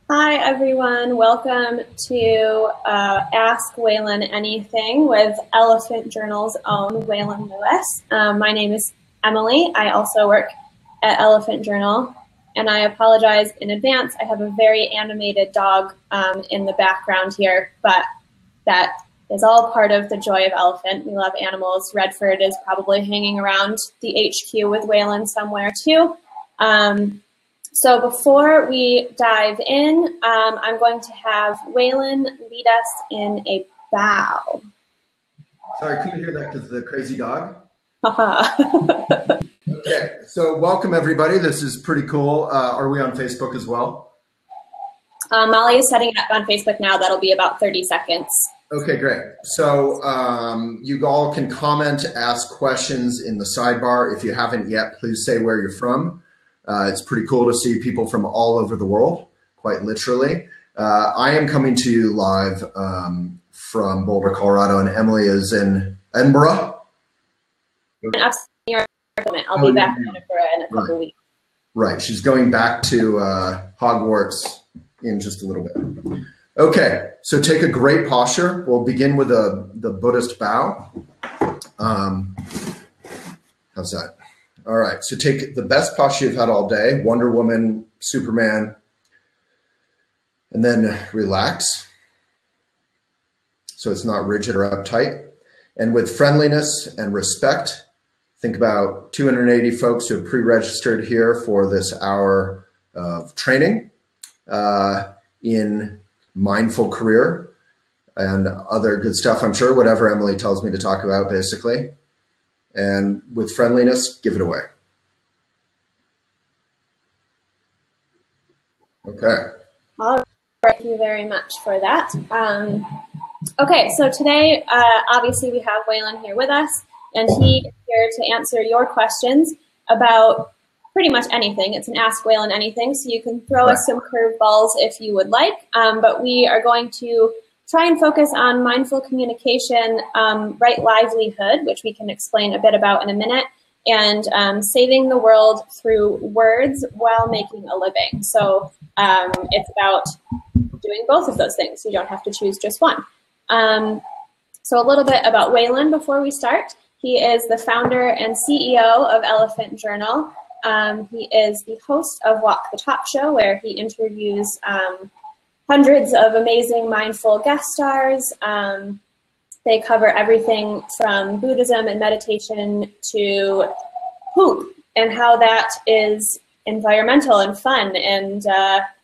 Hi, everyone. Welcome to Ask Waylon Anything with Elephant Journal's own Waylon Lewis. My name is Emily. I also work at Elephant Journal, and I apologize in advance. I have a very animated dog in the background here, but that is all part of the joy of Elephant. We love animals. Redford is probably hanging around the HQ with Waylon somewhere, too. So before we dive in, I'm going to have Waylon lead us in a bow. Sorry, couldn't hear that because of the crazy dog. Haha. Okay, so welcome everybody. This is pretty cool. Are we on Facebook as well? Molly is setting it up on Facebook now. That'll be about 30 seconds. Okay, great. So you all can comment, ask questions in the sidebar. If you haven't yet, please say where you're from. It's pretty cool to see people from all over the world, quite literally. I am coming to you live from Boulder, Colorado, and Emily is in Edinburgh. I'll be back in Edinburgh in a couple weeks. Right, she's going back to Hogwarts in just a little bit. Okay, so take a great posture. We'll begin with the Buddhist bow. How's that? All right, so take the best posture you've had all day, Wonder Woman, Superman, and then relax. So it's not rigid or uptight. And with friendliness and respect, think about 280 folks who have pre-registered here for this hour of training in mindful career and other good stuff, I'm sure, whatever Emily tells me to talk about, basically. And with friendliness, give it away. Okay. All right. Thank you very much for that. Okay, so today, obviously, we have Waylon here with us, and he is here to answer your questions about pretty much anything. It's an Ask Waylon Anything, so you can throw us some curveballs if you would like, but we are going to try and focus on mindful communication, right livelihood, which we can explain a bit about in a minute, and saving the world through words while making a living. So it's about doing both of those things. You don't have to choose just one. So a little bit about Waylon before we start. He is the founder and CEO of Elephant Journal. He is the host of Walk the Talk Show, where he interviews hundreds of amazing mindful guest stars. They cover everything from Buddhism and meditation to poop and how that is environmental and fun. And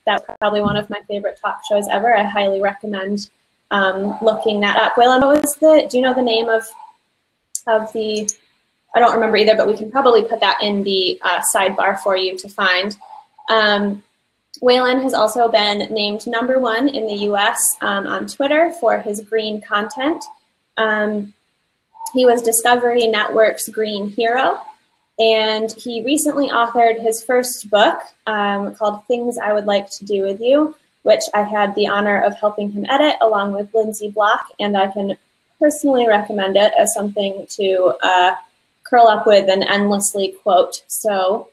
that's probably one of my favorite talk shows ever. I highly recommend looking that up. Waylon, do you know the name of the, I don't remember either, but we can probably put that in the sidebar for you to find. Waylon has also been named #1 in the US on Twitter for his green content. He was Discovery Network's Green Hero, and he recently authored his first book called Things I Would Like to Do With You, which I had the honor of helping him edit along with Lindsay Block, and I can personally recommend it as something to curl up with and endlessly quote. So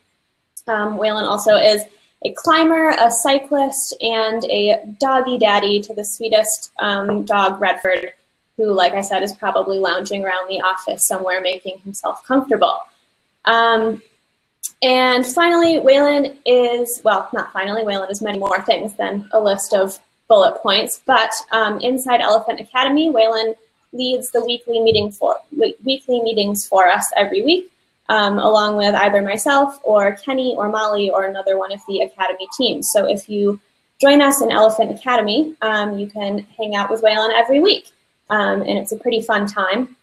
Waylon also is a climber, a cyclist, and a doggy daddy to the sweetest dog, Redford, who, like I said, is probably lounging around the office somewhere making himself comfortable. And finally, Waylon is, well, not finally, Waylon is many more things than a list of bullet points, but inside Elephant Academy, Waylon leads the weekly meetings for us every week, along with either myself or Kenny or Molly or another one of the Academy teams. So if you join us in Elephant Academy, you can hang out with Waylon every week, and it's a pretty fun time.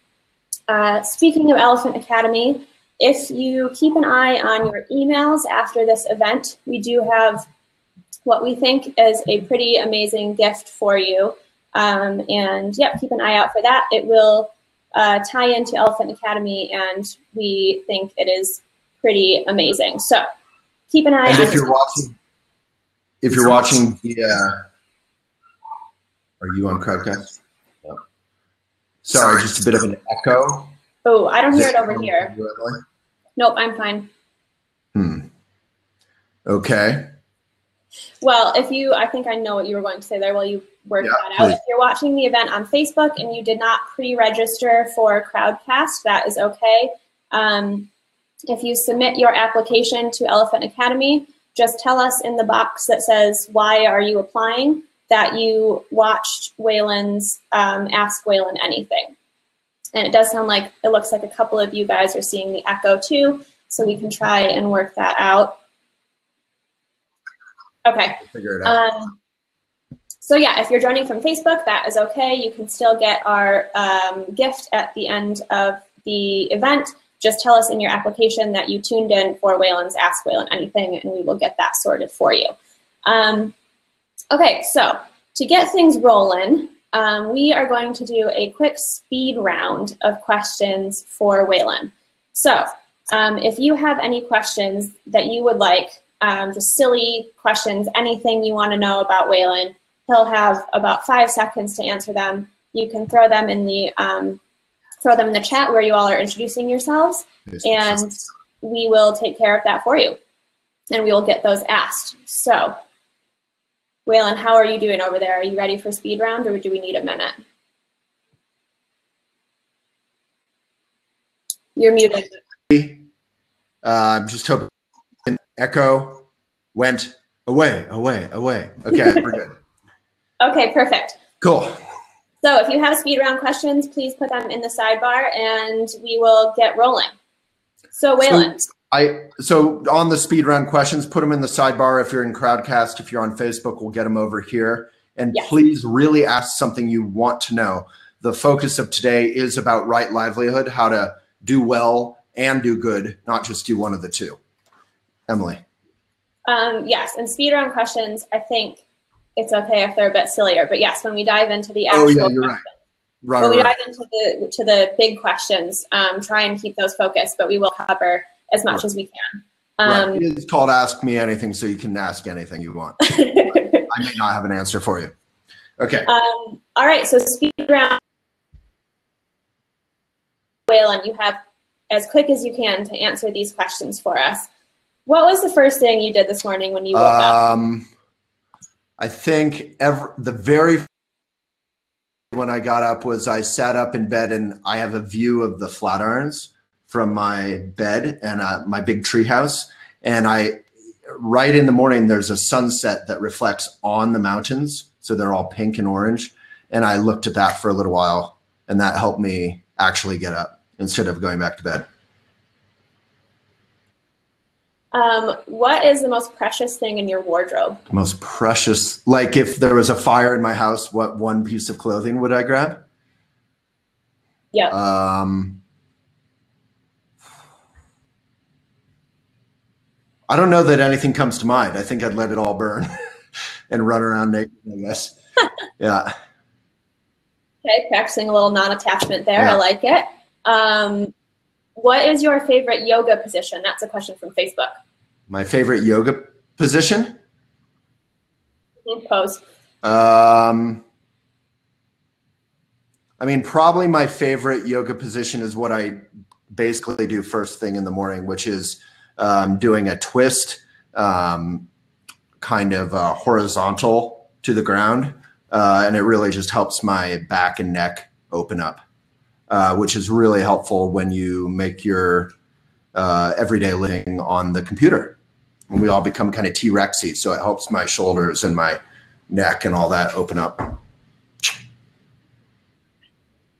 Speaking of Elephant Academy, if you keep an eye on your emails after this event, we do have what we think is a pretty amazing gift for you. And yeah, keep an eye out for that. It will tie into Elephant Academy, and we think it is pretty amazing. So keep an eye on if you're watching the, are you on Crowdcast? No. Sorry, just a bit of an echo. Oh, I don't hear it over here. Nope, I'm fine. Okay. Well, I think I know what you were going to say there while you work that out. Please. If you're watching the event on Facebook and you did not pre-register for Crowdcast, that is okay. If you submit your application to Elephant Academy, just tell us in the box that says, why are you applying, that you watched Waylon's Ask Waylon Anything. And it does sound like, it looks like a couple of you guys are seeing the echo too, so we can try and work that out. Okay. Figure it out. So yeah, if you're joining from Facebook, that is okay. You can still get our gift at the end of the event. Just tell us in your application that you tuned in for Waylon's Ask Waylon Anything, and we will get that sorted for you. Okay, so to get things rolling, we are going to do a quick speed round of questions for Waylon. So if you have any questions that you would like, just silly questions, anything you want to know about Waylon, he'll have about 5 seconds to answer them. You can throw them in the chat where you all are introducing yourselves, and we will take care of that for you, and we will get those asked. So, Waylon, how are you doing over there? Are you ready for speed round, or do we need a minute? You're muted. I'm just hoping echo went away. Okay, we're good. Okay, perfect. Cool. So if you have speed round questions, please put them in the sidebar and we will get rolling. So Waylon. So on the speed round questions, put them in the sidebar. If you're in Crowdcast, if you're on Facebook, we'll get them over here. And yes, please really ask something you want to know. The focus of today is about right livelihood, how to do well and do good, not just do one of the two. Emily. Yes, and speed round questions, I think it's okay if they're a bit sillier, but yes, when we dive into the actual questions, when we dive into the big questions, try and keep those focused, but we will cover as much as we can. It's called Ask Me Anything, so you can ask anything you want. I may not have an answer for you. Okay. All right, so speed round. Waylon, you have as quick as you can to answer these questions for us. What was the first thing you did this morning when you woke up? I think the very when I got up was I sat up in bed and I have a view of the Flatirons from my bed and my big tree house. And right in the morning, there's a sunset that reflects on the mountains. So they're all pink and orange. And I looked at that for a little while and that helped me actually get up instead of going back to bed. What is the most precious thing in your wardrobe? Most precious, like if there was a fire in my house, what one piece of clothing would I grab? Yeah. I don't know that anything comes to mind. I think I'd let it all burn and run around naked, I guess. Yeah. Okay, practicing a little non-attachment there. Yeah. I like it. What is your favorite yoga position? That's a question from Facebook. My favorite yoga position? Pose. I mean, probably my favorite yoga position is what I basically do first thing in the morning, which is doing a twist, kind of horizontal to the ground. And it really just helps my back and neck open up, which is really helpful when you make your everyday living on the computer. And we all become kind of T-Rexy, so it helps my shoulders and my neck and all that open up.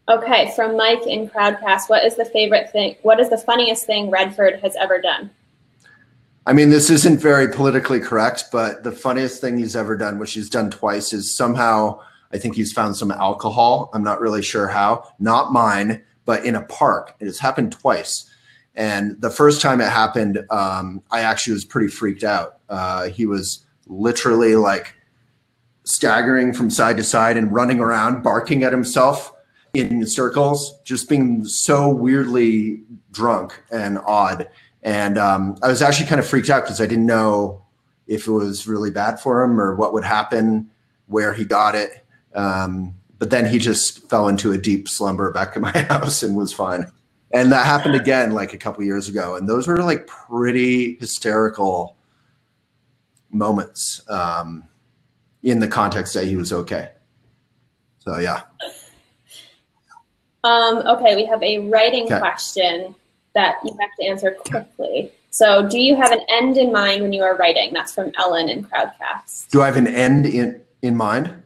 Okay, from Mike in Crowdcast, what is the favorite thing? What is the funniest thing Redford has ever done? I mean, this isn't very politically correct, but the funniest thing he's ever done, which he's done twice, is somehow I think he's found some alcohol. I'm not really sure how. Not mine, but in a park. It has happened twice. And the first time it happened, I actually was pretty freaked out. He was literally like staggering from side to side and running around, barking at himself in circles, just being so weirdly drunk and odd. And I was actually kind of freaked out because I didn't know if it was really bad for him or what would happen, where he got it. But then he just fell into a deep slumber back at my house and was fine. And that happened again like a couple years ago. And those were like pretty hysterical moments in the context that he was okay. So yeah. Okay, we have a writing question that you have to answer quickly. So do you have an end in mind when you are writing? That's from Ellen in Crowdcast. Do I have an end in mind?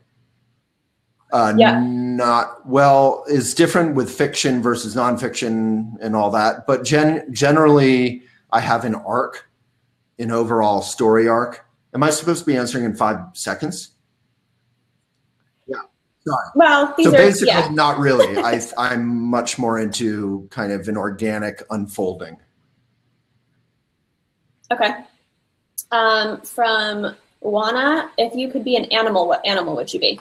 Yeah. Not well, is different with fiction versus nonfiction and all that. But generally, I have an arc, an overall story arc. Am I supposed to be answering in 5 seconds? Yeah. Sorry. Well, so basically, not really. I'm much more into kind of an organic unfolding. Okay. From Juana, if you could be an animal, what animal would you be?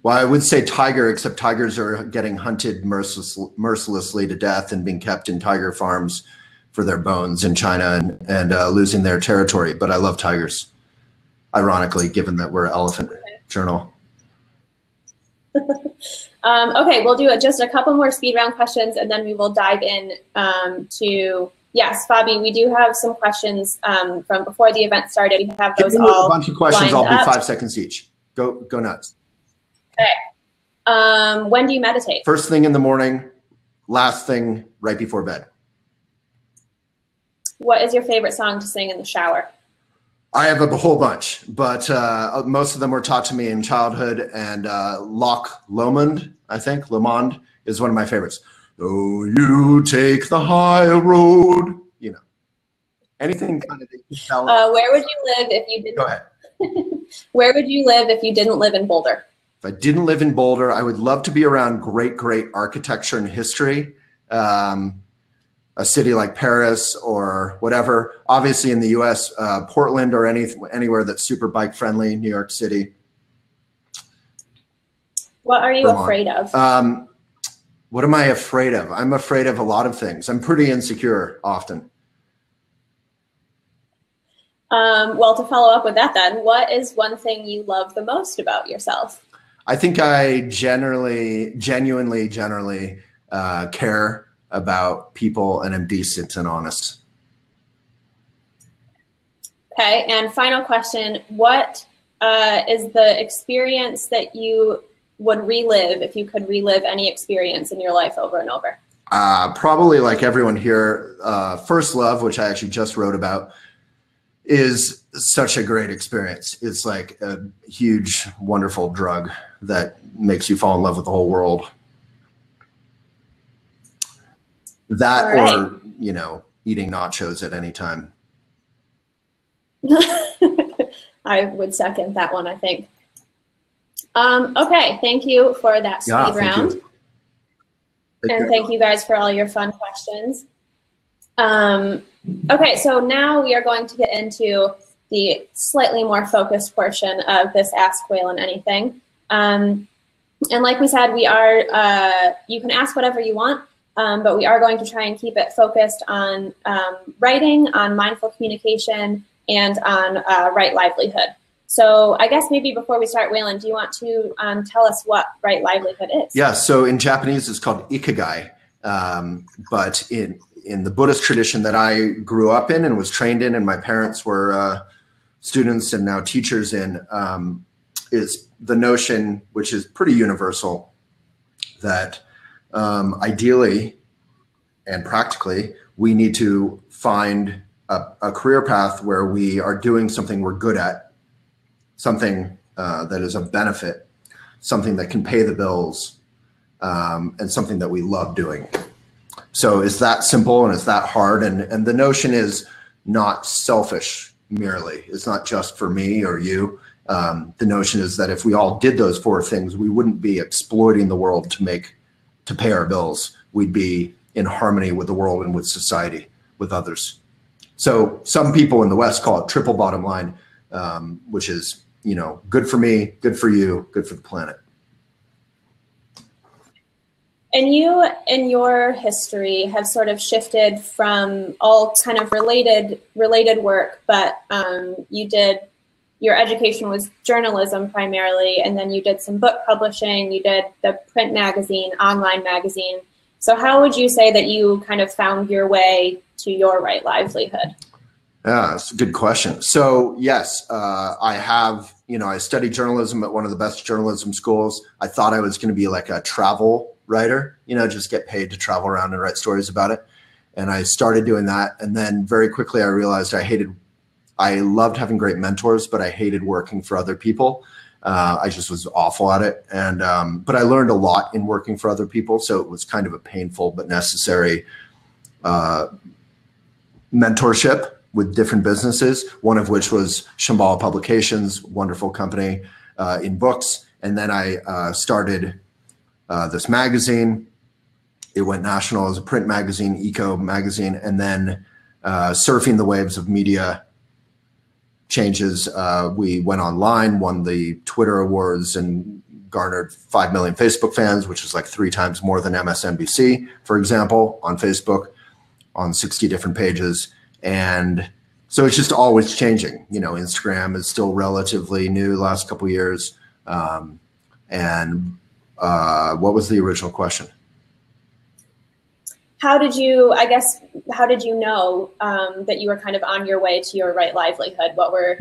Well, I would say tiger, except tigers are getting hunted mercilessly to death and being kept in tiger farms for their bones in China and losing their territory. But I love tigers, ironically, given that we're Elephant Journal. Okay, we'll do just a couple more speed round questions, and then we will dive in to, yes, Fabi, we do have some questions from before the event started. We have those all a bunch of questions. I'll be 5 seconds each. Go nuts. Okay. When do you meditate? First thing in the morning, last thing right before bed. What is your favorite song to sing in the shower? I have a whole bunch, but most of them were taught to me in childhood, and Loch Lomond, I think, Lomond is one of my favorites. Oh, you take the high road, you know, anything kind of that you tell. Where would you live if you didn't? Go ahead. Where would you live if you didn't live in Boulder? If I didn't live in Boulder, I would love to be around great architecture and history. A city like Paris or whatever. Obviously in the US, Portland or anywhere that's super bike friendly, New York City. What are you afraid of? What am I afraid of? I'm afraid of a lot of things. I'm pretty insecure often. Well, to follow up with that then, what is one thing you love the most about yourself? I think I genuinely care about people and am decent and honest. Okay, and final question, what is the experience that you would relive if you could relive any experience in your life over and over? Probably like everyone here, First Love, which I actually just wrote about, is such a great experience. It's like a huge, wonderful drug that makes you fall in love with the whole world. That right. Or, you know, eating nachos at any time. I would second that one, I think. Okay, thank you for that speed round. Thank you guys for all your fun questions. Okay, so now we are going to get into the slightly more focused portion of this Ask Waylon Anything. And like we said, we are, you can ask whatever you want, but we are going to try and keep it focused on writing, on mindful communication, and on right livelihood. So I guess maybe before we start, Waylon, do you want to tell us what right livelihood is? Yeah, so in Japanese it's called ikigai, but in the Buddhist tradition that I grew up in and was trained in, and my parents were students and now teachers in, is the notion, which is pretty universal, that ideally and practically, we need to find a career path where we are doing something we're good at, something that is of benefit, something that can pay the bills, and something that we love doing. So it's that simple and it's that hard. And the notion is not selfish merely. It's not just for me or you. The notion is that if we all did those 4 things, we wouldn't be exploiting the world to pay our bills. We'd be in harmony with the world and with society, with others. So some people in the West call it triple bottom line, which is, you know, good for me, good for you, good for the planet. And you, in your history, have sort of shifted from all kind of related work, but your education was journalism primarily, and then you did some book publishing, you did the print magazine, online magazine. So how would you say that you kind of found your way to your right livelihood? Yeah, it's a good question. So yes, I have, I studied journalism at one of the best journalism schools. I thought I was going to be like a travel writer, just get paid to travel around and write stories about it. And I started doing that. And then very quickly I realized I loved having great mentors, but I hated working for other people. I just was awful at it. And, but I learned a lot in working for other people. So it was kind of a painful but necessary mentorship with different businesses, one of which was Shambhala Publications, wonderful company in books. And then I started this magazine. It went national as a print magazine, eco magazine, and then surfing the waves of media changes. We went online, won the Twitter awards, and garnered 5 million Facebook fans, which is like 3 times more than MSNBC, for example, on Facebook, on 60 different pages. And so it's just always changing. Instagram is still relatively new the last couple of years. What was the original question? How did you know that you were kind of on your way to your right livelihood? What were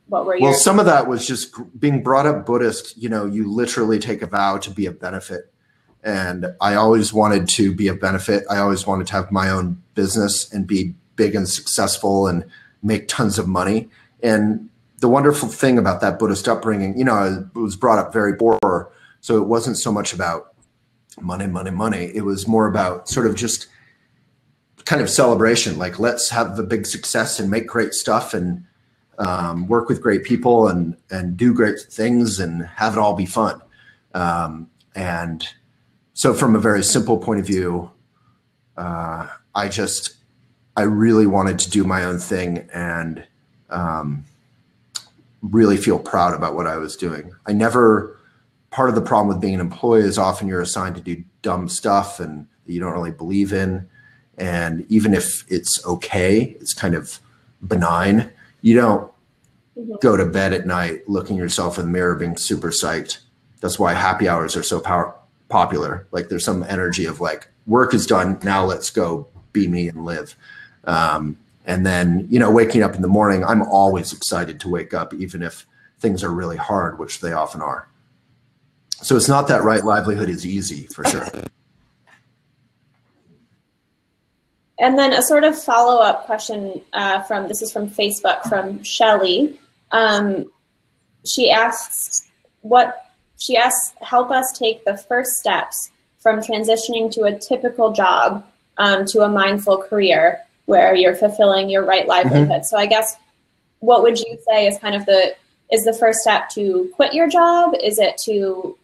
Well, some of that was just being brought up Buddhist. You literally take a vow to be of benefit. And I always wanted to be of benefit. I always wanted to have my own business and be big and successful and make tons of money. And the wonderful thing about that Buddhist upbringing, I was brought up very poor. So it wasn't so much about money, money, money. It was more about sort of just kind of celebration. Like, let's have the big success and make great stuff and work with great people and do great things and have it all be fun. And so from a very simple point of view, I really wanted to do my own thing and really feel proud about what I was doing. Part of the problem with being an employee is often you're assigned to do dumb stuff and you don't really believe in. And even if it's okay, it's kind of benign. You don't go to bed at night looking yourself in the mirror being super psyched. That's why happy hours are so popular. Like, there's some energy of like, work is done, now let's go be me and live. And then, waking up in the morning, I'm always excited to wake up, even if things are really hard, which they often are. So it's not that right livelihood is easy, for sure. And then a sort of follow-up question this is from Facebook, from Shelly. She asks, help us take the first steps from transitioning to a typical job to a mindful career where you're fulfilling your right livelihood. So I guess, what would you say is kind of is the first step to quit your job? Is it to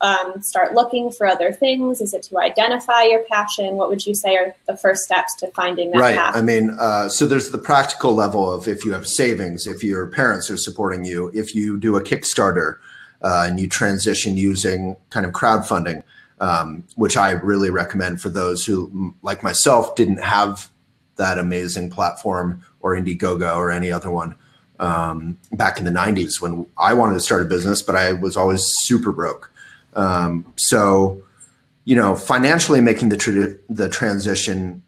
start looking for other things? Is it to identify your passion? What would you say are the first steps to finding that path? I mean, so there's the practical level of if you have savings, if your parents are supporting you, if you do a Kickstarter and you transition using kind of crowdfunding, which I really recommend for those who, like myself, didn't have that amazing platform or Indiegogo or any other one. Back in the 90s when I wanted to start a business, but I was always super broke. So, financially making the transition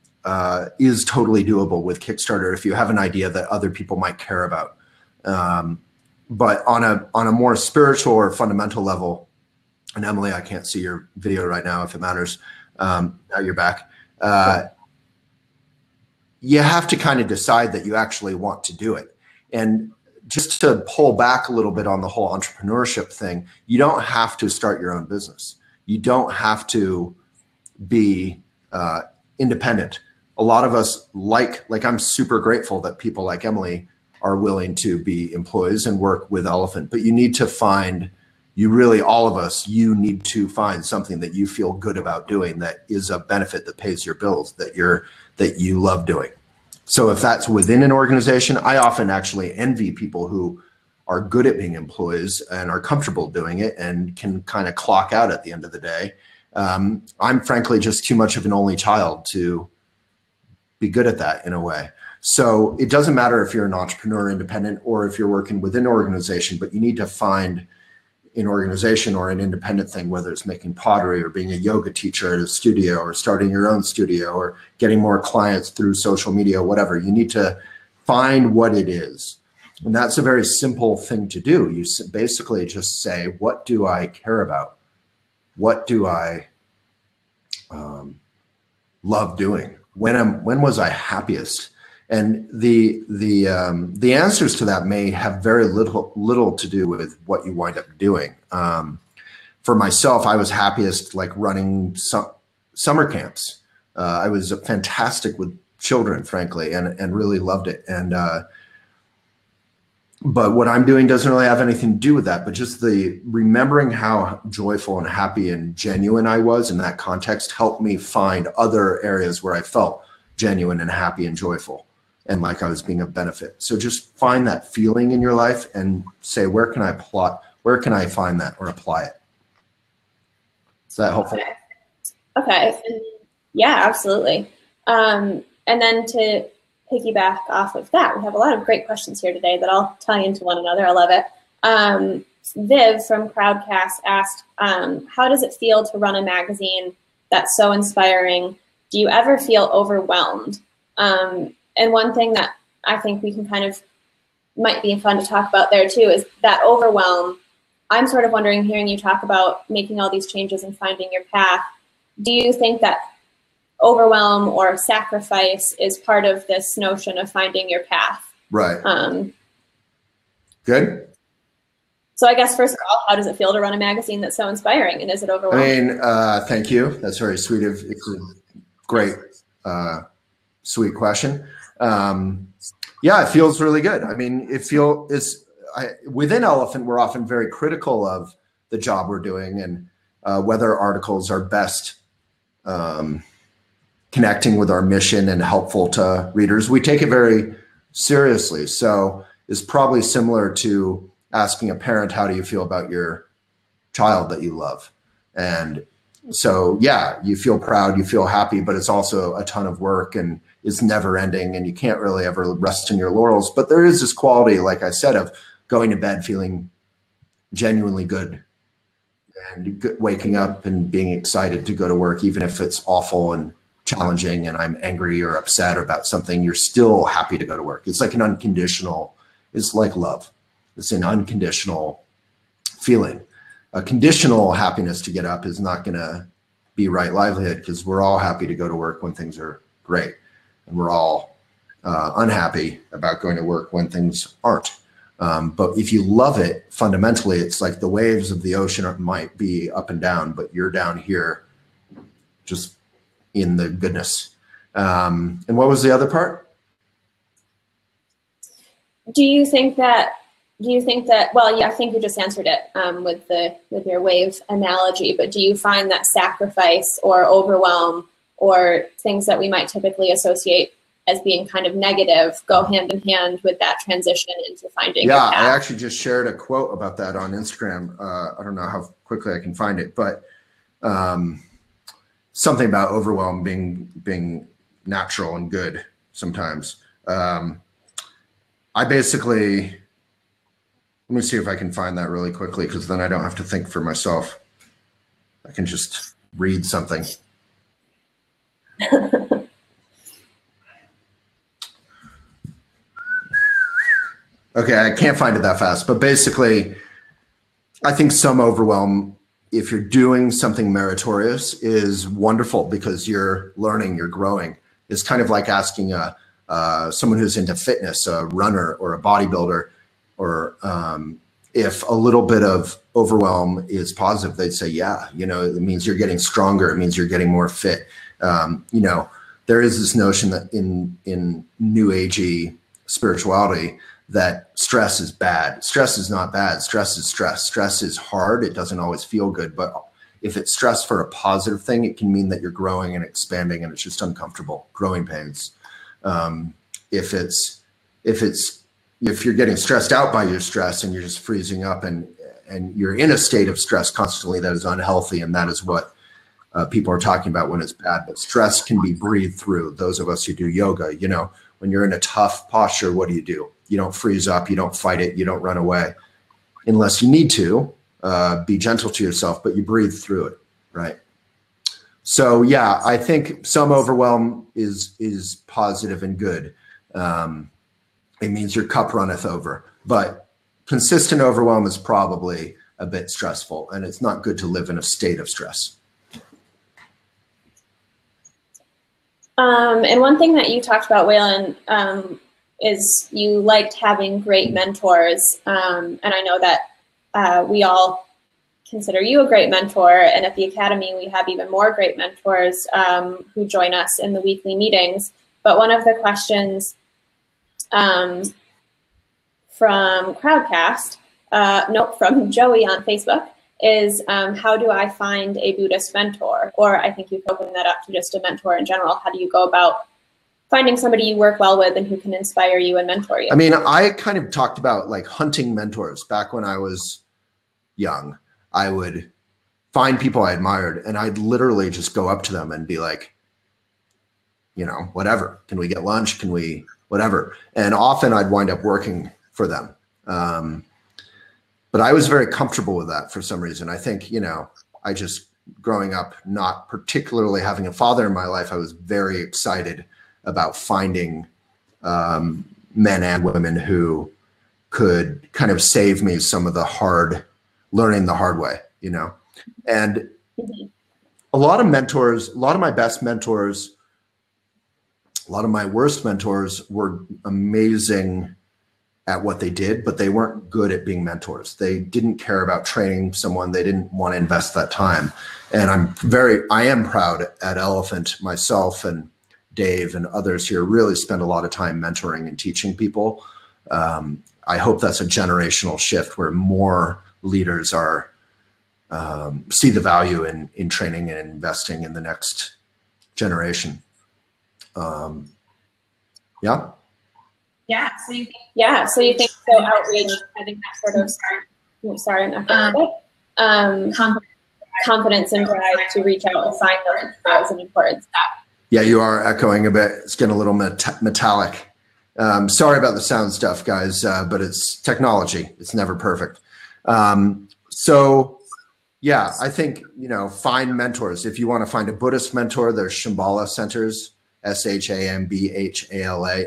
is totally doable with Kickstarter if you have an idea that other people might care about. But on a more spiritual or fundamental level, and Emily, I can't see your video right now if it matters. Now you're back. You have to kind of decide that you actually want to do it. And just to pull back a little bit on the whole entrepreneurship thing, you don't have to start your own business. You don't have to be independent. A lot of us I'm super grateful that people like Emily are willing to be employees and work with Elephant, but you need to find, all of us, you need to find something that you feel good about doing that is a benefit that pays your bills, that you love doing. So if that's within an organization, I often actually envy people who are good at being employees and are comfortable doing it and can kind of clock out at the end of the day. I'm frankly just too much of an only child to be good at that in a way. So it doesn't matter if you're an entrepreneur, independent, or if you're working within an organization, but you need to find an organization or an independent thing, whether it's making pottery or being a yoga teacher at a studio or starting your own studio or getting more clients through social media, whatever. You need to find what it is. And that's a very simple thing to do. You basically just say, what do I care about? What do I love doing? When was I happiest? And the answers to that may have very little to do with what you wind up doing. For myself, I was happiest like running summer camps. I was fantastic with children, frankly, and really loved it. And but what I'm doing doesn't really have anything to do with that, but just the remembering how joyful and happy and genuine I was in that context helped me find other areas where I felt genuine and happy and joyful and like I was being of benefit. So just find that feeling in your life and say, where can I find that or apply it? Is that helpful? Okay. Yeah, absolutely. And then to piggyback off of that, we have a lot of great questions here today that all tie into one another. I love it. Viv from Crowdcast asked, how does it feel to run a magazine that's so inspiring? Do you ever feel overwhelmed? And one thing that I think we can kind of might be fun to talk about there too is that overwhelm. I'm sort of wondering, hearing you talk about making all these changes and finding your path, do you think that overwhelm or sacrifice is part of this notion of finding your path? Right. Good. So I guess first of all, how does it feel to run a magazine that's so inspiring, and is it overwhelming? I mean, thank you. That's very sweet of. It's a great, sweet question. Yeah, it feels really good. I mean, within Elephant, we're often very critical of the job we're doing and whether articles are best connecting with our mission and helpful to readers. We take it very seriously. So it's probably similar to asking a parent, how do you feel about your child that you love? And so, yeah, you feel proud, you feel happy, but it's also a ton of work and it's never ending and you can't really ever rest in your laurels. But there is this quality, like I said, of going to bed feeling genuinely good and waking up and being excited to go to work, even if it's awful and challenging and I'm angry or upset about something, you're still happy to go to work. It's like it's like love. It's an unconditional feeling. A conditional happiness to get up is not going to be right livelihood, because we're all happy to go to work when things are great. And we're all unhappy about going to work when things aren't. But if you love it, fundamentally, it's like the waves of the ocean might be up and down, but you're down here just in the goodness. And what was the other part? Do you think that, well, yeah, I think you just answered it with your wave analogy, but do you find that sacrifice or overwhelm or things that we might typically associate as being kind of negative go hand in hand with that transition into finding your path? I actually just shared a quote about that on Instagram. I don't know how quickly I can find it, but something about overwhelm being natural and good sometimes. I basically, let me see if I can find that really quickly, because then I don't have to think for myself. I can just read something. Okay, I can't find it that fast, but basically, I think some overwhelm, if you're doing something meritorious, is wonderful because you're learning, you're growing. It's kind of like asking someone who's into fitness, a runner or a bodybuilder, or if a little bit of overwhelm is positive, they'd say, yeah, it means you're getting stronger. It means you're getting more fit. There is this notion that in new agey spirituality that stress is bad. Stress is not bad. Stress is stress. Stress is hard. It doesn't always feel good. But if it's stress for a positive thing, it can mean that you're growing and expanding and it's just uncomfortable, growing pains. If you're getting stressed out by your stress and you're just freezing up and you're in a state of stress constantly, that is unhealthy. And that is what people are talking about when it's bad. But stress can be breathed through. Those of us who do yoga, when you're in a tough posture, what do? You don't freeze up, you don't fight it, you don't run away, unless you need to. Be gentle to yourself, but you breathe through it, right? So yeah, I think some overwhelm is positive and good. it means your cup runneth over. But consistent overwhelm is probably a bit stressful, and it's not good to live in a state of stress. And one thing that you talked about, Waylon, is you liked having great mentors. And I know that we all consider you a great mentor. And at the Academy, we have even more great mentors who join us in the weekly meetings. But one of the questions from Crowdcast, from Joey on Facebook, is how do I find a Buddhist mentor? Or I think you've opened that up to just a mentor in general. How do you go about finding somebody you work well with and who can inspire you and mentor you? I mean, I kind of talked about like hunting mentors. Back when I was young, I would find people I admired and I'd literally just go up to them and be like, you know, whatever, can we get lunch? Can we, whatever. And often I'd wind up working for them. But I was very comfortable with that for some reason. I think, you know, I just growing up, not particularly having a father in my life, I was very excited about finding men and women who could kind of save me some of the learning the hard way, you know. And a lot of mentors, a lot of my best mentors, a lot of my worst mentors were amazing at what they did, but they weren't good at being mentors. They didn't care about training someone. They didn't want to invest that time. And I am proud at Elephant, myself and Dave and others here really spend a lot of time mentoring and teaching people. I hope that's a generational shift where more leaders are see the value in training and investing in the next generation. Yeah. Yeah. So you think so outreach, I think that sort of confidence and drive to reach out and find those is an important step. Yeah, you are echoing a bit. It's getting a little metallic. Sorry about the sound stuff, guys, but it's technology. It's never perfect. So yeah, I think, you know, find mentors. If you want to find a Buddhist mentor, there's Shambhala centers, Shambhala,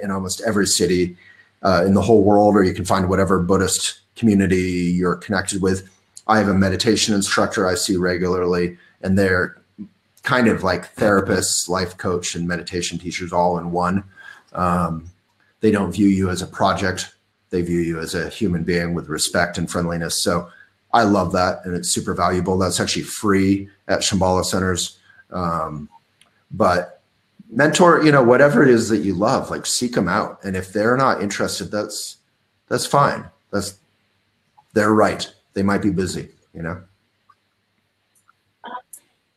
in almost every city in the whole world, or you can find whatever Buddhist community you're connected with. I have a meditation instructor I see regularly, and they're kind of like therapists, life coach, and meditation teachers all in one. They don't view you as a project. They view you as a human being with respect and friendliness. So I love that, and it's super valuable. That's actually free at Shambhala centers. But mentor, you know, whatever it is that you love, like seek them out. And if they're not interested, that's fine. They're right. They might be busy, you know?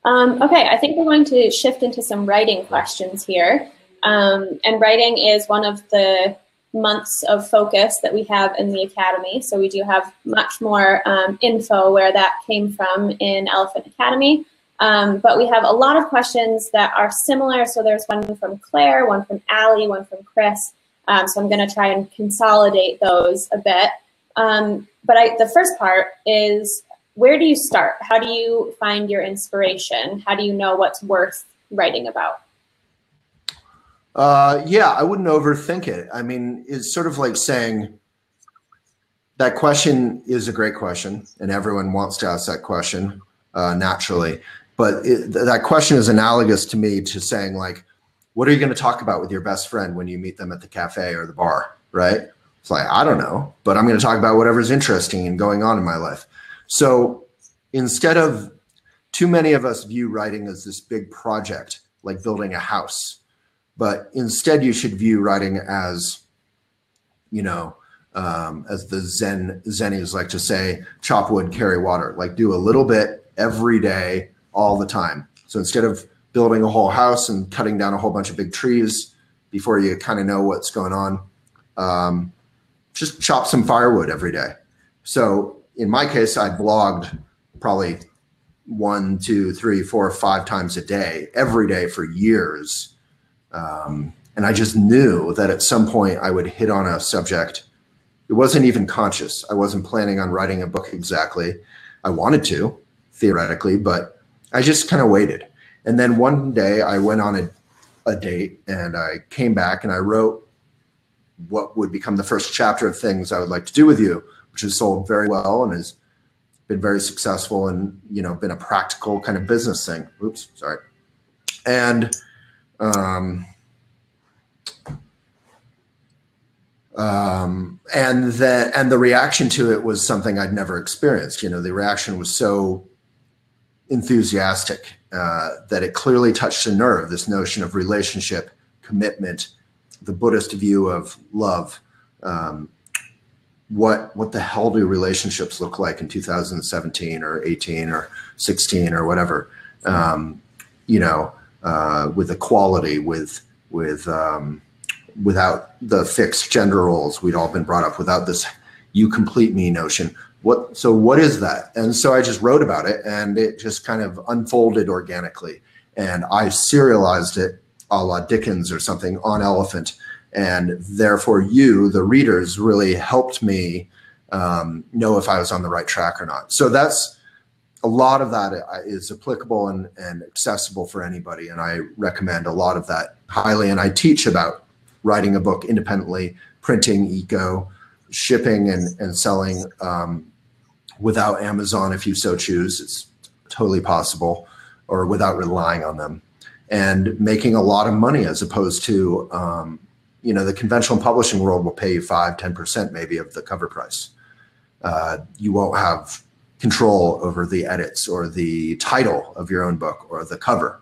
Okay, I think we're going to shift into some writing questions here. And writing is one of the months of focus that we have in the Academy. So we do have much more info where that came from in Elephant Academy. But we have a lot of questions that are similar. So there's one from Claire, one from Allie, one from Chris. So I'm going to try and consolidate those a bit. But the first part is, where do you start? How do you find your inspiration? How do you know what's worth writing about? Yeah, I wouldn't overthink it. I mean, it's sort of like saying that question is a great question, and everyone wants to ask that question naturally. But that question is analogous to me to saying, like, what are you going to talk about with your best friend when you meet them at the cafe or the bar, right? It's like, I don't know, but I'm going to talk about whatever's interesting and going on in my life. So instead of, too many of us view writing as this big project, like building a house. But instead, you should view writing as, you know, as the Zennies like to say, chop wood, carry water, like do a little bit every day, all the time. So instead of building a whole house and cutting down a whole bunch of big trees before you kind of know what's going on, just chop some firewood every day. So in my case, I blogged probably 1, 2, 3, 4, 5 times a day, every day for years. And I just knew that at some point I would hit on a subject. It wasn't even conscious. I wasn't planning on writing a book exactly. I wanted to, theoretically, but I just kind of waited. And then one day I went on a date and I came back and I wrote what would become the first chapter of Things I Would Like to Do With You, which has sold very well and has been very successful and, been a practical kind of business thing. Oops, sorry. And the reaction to it was something I'd never experienced. The reaction was so enthusiastic that it clearly touched a nerve, this notion of relationship, commitment, the Buddhist view of love. What the hell do relationships look like in 2017 or 18 or 16 or whatever? With equality, without the fixed gender roles we'd all been brought up, without this "you complete me" notion. So what is that? And so I just wrote about it, and it just kind of unfolded organically. And I serialized it a la Dickens or something on Elephant. And therefore you, the readers, really helped me know if I was on the right track or not. So that's a lot of that is applicable and accessible for anybody. And I recommend a lot of that highly. And I teach about writing a book independently, printing, eco, shipping and selling without Amazon, if you so choose. It's totally possible, or without relying on them, and making a lot of money, as opposed to, the conventional publishing world will pay you 5-10% maybe of the cover price. You won't have control over the edits or the title of your own book or the cover.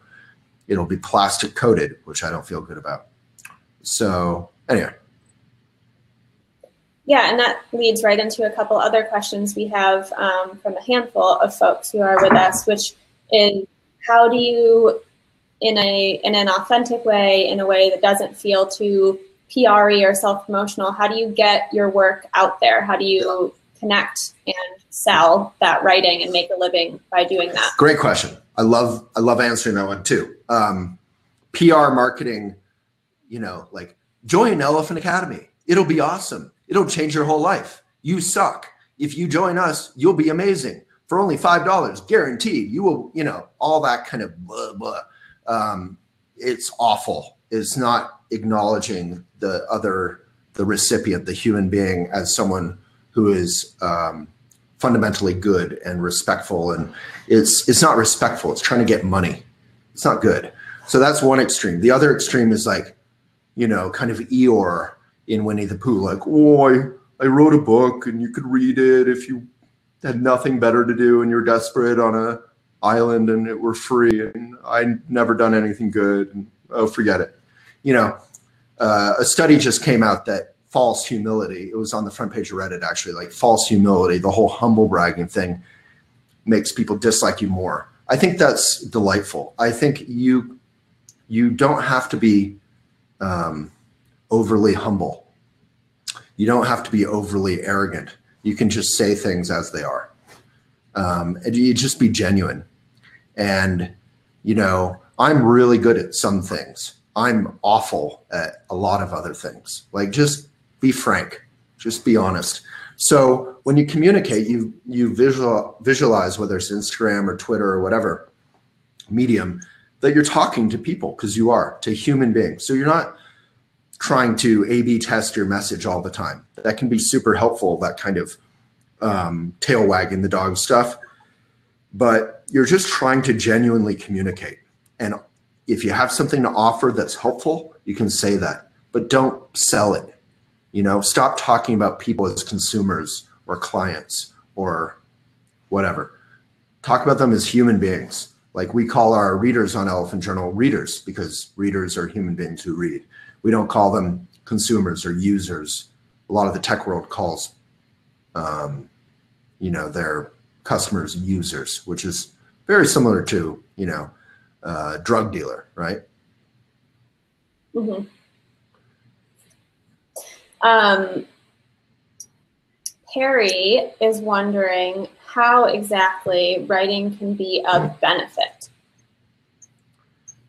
It'll be plastic coated, which I don't feel good about. So anyway. Yeah, and that leads right into a couple other questions we have from a handful of folks who are with us, which is, how do you, in an authentic way, in a way that doesn't feel too PR-y or self-promotional, how do you get your work out there? How do you connect and sell that writing and make a living by doing that? Great question. I love answering that one too. PR marketing, like join Elephant Academy. It'll be awesome. It'll change your whole life. You suck. If you join us, you'll be amazing. For only $5, guaranteed. You will, all that kind of blah, blah. It's awful. It's not acknowledging the recipient, the human being, as someone who is fundamentally good and respectful. And it's not respectful. It's trying to get money. It's not good. So that's one extreme. The other extreme is like, kind of Eeyore in Winnie the Pooh, like, oh, I wrote a book and you could read it if you had nothing better to do and you're desperate on a island and it were free and I'd never done anything good. And, oh, forget it. A study just came out that false humility, it was on the front page of Reddit actually, like false humility, the whole humble bragging thing makes people dislike you more. I think that's delightful. I think you don't have to be overly humble. You don't have to be overly arrogant. You can just say things as they are. And you just be genuine. And, I'm really good at some things. I'm awful at a lot of other things. Like, just be frank, just be honest. So when you communicate, you visualize, whether it's Instagram or Twitter or whatever medium, that you're talking to people, because you are, to human beings. So you're not trying to A/B test your message all the time. That can be super helpful, that kind of tail wagging the dog stuff. But you're just trying to genuinely communicate. And if you have something to offer that's helpful, you can say that, but don't sell it. Stop talking about people as consumers or clients or whatever. Talk about them as human beings. Like we call our readers on Elephant Journal readers, because readers are human beings who read. We don't call them consumers or users. A lot of the tech world calls, their customers users, which is very similar to, drug dealer, right? Mm-hmm. Perry is wondering how exactly writing can be of benefit.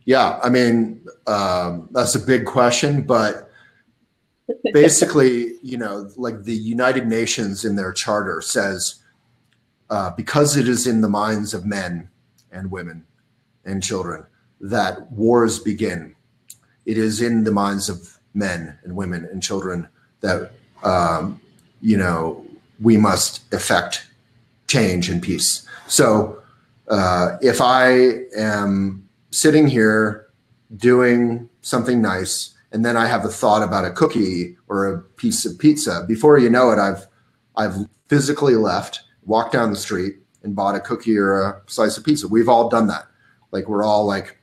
Yeah, I mean, that's a big question, but basically, like the United Nations in their charter says, because it is in the minds of men and women and children that wars begin, it is in the minds of men and women and children that, you know, we must effect change and peace. So if I am sitting here doing something nice, and then I have a thought about a cookie or a piece of pizza, before you know it, I've physically left, walked down the street, and bought a cookie or a slice of pizza. We've all done that. Like, we're all like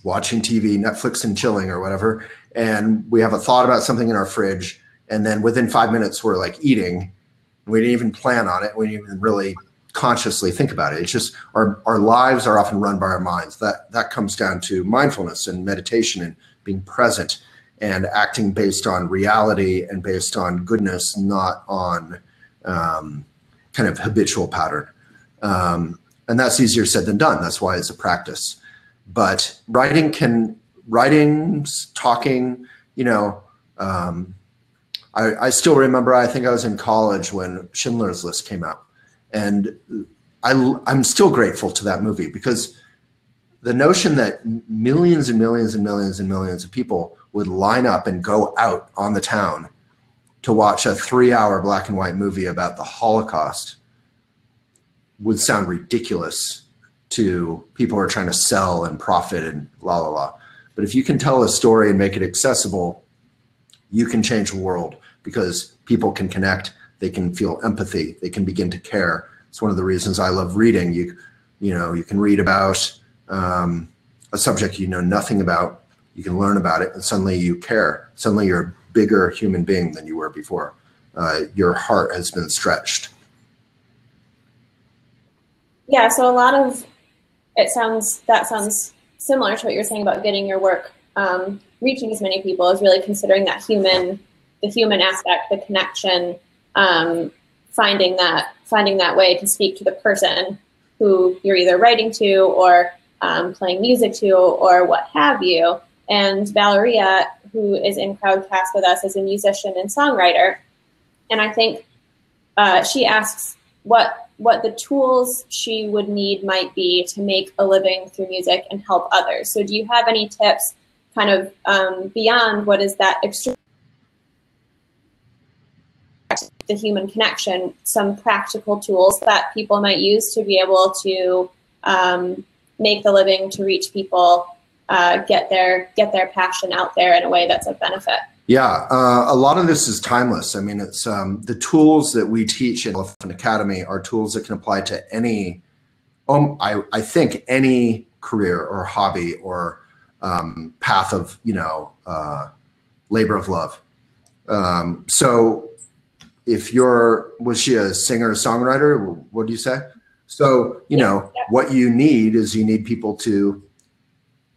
watching TV, Netflix and chilling or whatever, and we have a thought about something in our fridge, and then within 5 minutes we're like eating. We didn't even plan on it. We didn't even really consciously think about it. It's just our lives are often run by our minds. That comes down to mindfulness and meditation and being present and acting based on reality and based on goodness, not on kind of habitual pattern. And that's easier said than done. That's why it's a practice. But writing, talking, you know, I still remember, I think I was in college when Schindler's List came out. And I'm still grateful to that movie, because the notion that millions and millions and millions and millions of people would line up and go out on the town to watch a 3-hour black and white movie about the Holocaust would sound ridiculous to people who are trying to sell and profit and la, la, la. But if you can tell a story and make it accessible, you can change the world, because people can connect, they can feel empathy, they can begin to care. It's one of the reasons I love reading. You know, you can read about a subject you know nothing about, you can learn about it, and suddenly you care. Suddenly you're a bigger human being than you were before. Your heart has been stretched. Yeah, so a lot of that sounds similar to what you're saying about getting your work reaching as many people, is really considering that the human aspect, the connection, finding that way to speak to the person who you're either writing to or playing music to or what have you. And Valeria, who is in Crowdcast with us, is a musician and songwriter. And I think she asks what the tools she would need might be to make a living through music and help others. So do you have any tips kind of beyond what is that extreme, the human connection, some practical tools that people might use to be able to make the living, to reach people, get their passion out there in a way that's of benefit? Yeah, a lot of this is timeless. I mean, it's the tools that we teach in Elephant Academy are tools that can apply to any, I think, any career or hobby or path of, you know, labor of love. So if was she a singer, songwriter? What do you say? So, you know, what you need is you need people to